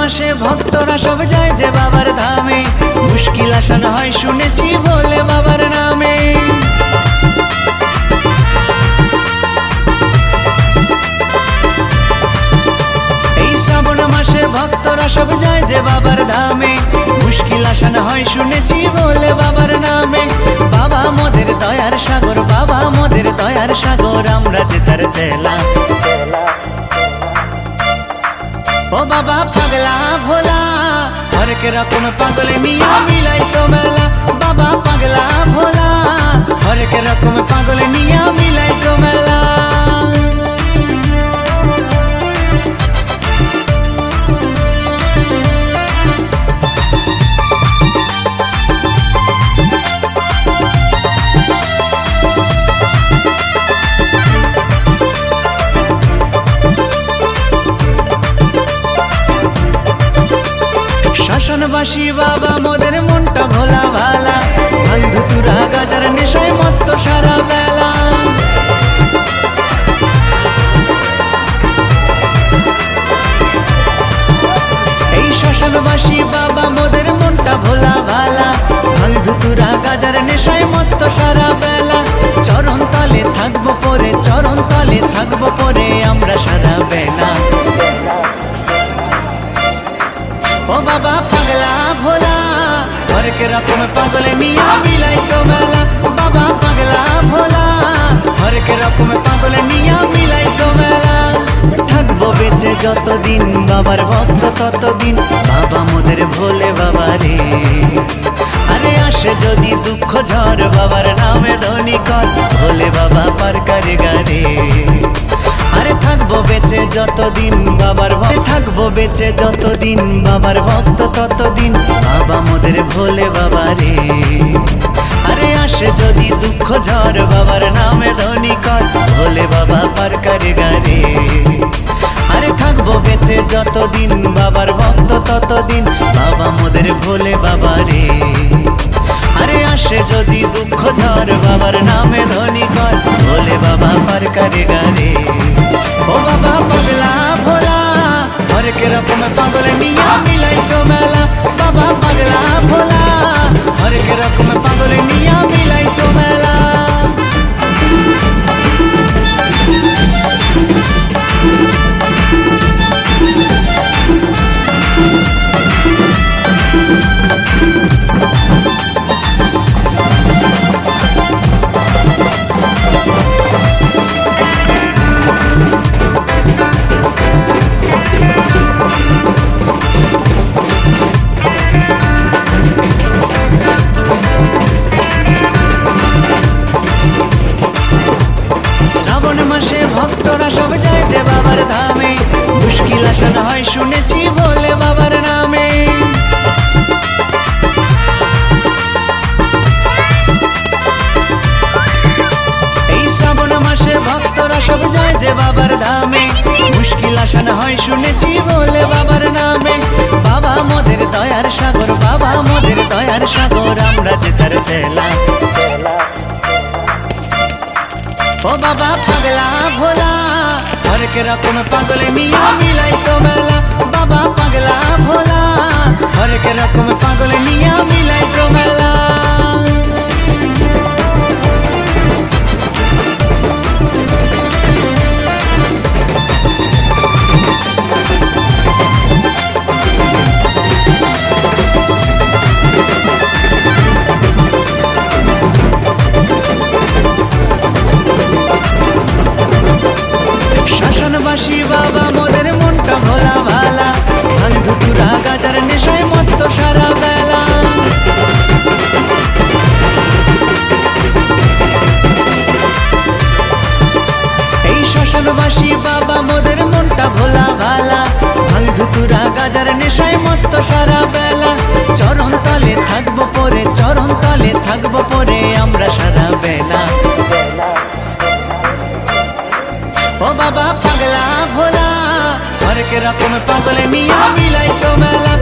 মাসে ভক্তরা সব যায় যে বাবার ধামে, মুশকিল আসান হয় শুনেছি বলে বাবার নামে। এই শ্রাবণ মাসে ভক্তরা সব যায় যে বাবার ধামে, মুশকিল আসান হয় শুনেছি বলে বাবার নামে। বাবা মোদের দয়ার সাগর, বাবা মোদের দয়ার সাগর, আমরা যে তার চেলা। ও বাবা পাগলা ভোলা, হরেক রকম পাগলে নিয়া মিলাইছো মেলা। বাবা পাগলা ভোলা, হরেক রকম পাগলে নিয়া মিলাইছো মেলা। শ্মশানবাসী বাবা মোদের মনটা ভোলা ভালা, বন্ধু তুরা গাজার নেশায় মত্ত সারা বেলা। এই শ্মশানবাসী বাবা মোদের মনটা ভোলা ভালা, বন্ধু তুরা গাজার নেশায় মত্ত সারা বেলা। চরণ তলে থাকবো পরে, চরণ তলে থাকবো পরে আমরা সারা বেলা। ও বাবা পাগলা ভোলা, হরেক রকম পাগলে নিয়া মিলাইছো মেলা। বাবা পাগলা ভোলা, হরেক রকম পাগলে নিয়া মিলাইছো মেলা। থাকবো বেঁচে যতদিন বাবার ভক্ত ততদিন, বাবা মোদের ভোলে বাবা রে। আরে আসে যদি দুঃখ ঝড়, বাবার নামে ধ্বনি কর, ভোলে বাবা পার করে গারে। আরে থাকবো বেঁচে যতদিন বাবার ভক্ত, থাকবো বেঁচে যতদিন বাবার ভক্ত ততদিন, বাবা মোদের ভোলে বাবা রে। আরে আসে যদি দুঃখ ঝড়, বাবার নামে ধ্বনি কর, ভোলে বাবা পার করে গারে। আরে থাকবো বেঁচে যতদিন বাবার ভক্ত ততদিন, বাবা মোদের ভোলে বাবা রে। আরে আসে যদি দুঃখ ঝড়, বাবার নামে ধ্বনি কর, ভোলে বাবা পার করে গারে। ও বাবা পাগলা ভোলা, হরেক রকম পাগলে নিয়া মিলাইছো মেলা। বাবা পাগলা ভোলা, হরেক রকম পাগলে নিয়া মিলাইছো মেলা। মাসে ভক্তরা সব যায় যে বাবার ধামে, মুশকিল আসান হয় শুনেছি বলে বাবার নামে। এই শ্রাবণ মাসে ভক্তরা সব যায় যে বাবার ধামে, মুশকিল আসান হয় শুনেছি বলে বাবার নামে। বাবা মোদের দয়ার সাগর, বাবা মোদের দয়ার সাগর, আমরা যে তার চেলা। ও বাবা পাগলা ভোলা, হরেক রকম পাগলে নিয়া মিলাইছো মেলা। বাবা পাগলা ভোলা, হরেক রকম পাগলে নিয়া মিলাইছো মেলা। শ্মশানবাসী বাবা মোদের মনটা ভোলা ভালা, বন্ধু তুরা গাজার নেশায় মত্ত সারা বেলা। এই শ্মশানবাসী বাবা মোদের মনটা ভোলা ভালা, বন্ধু তুরা গাজার নেশায় মত্ত সারা বেলা। চরণ তলে থাকবো পরে, চরণ তলে থাকবো পরে আমরা সারা বেলা। ও বাবা পাগলা ভোলা, হরেক রকম পাগলে নিয়া মিলাইছো মেলা।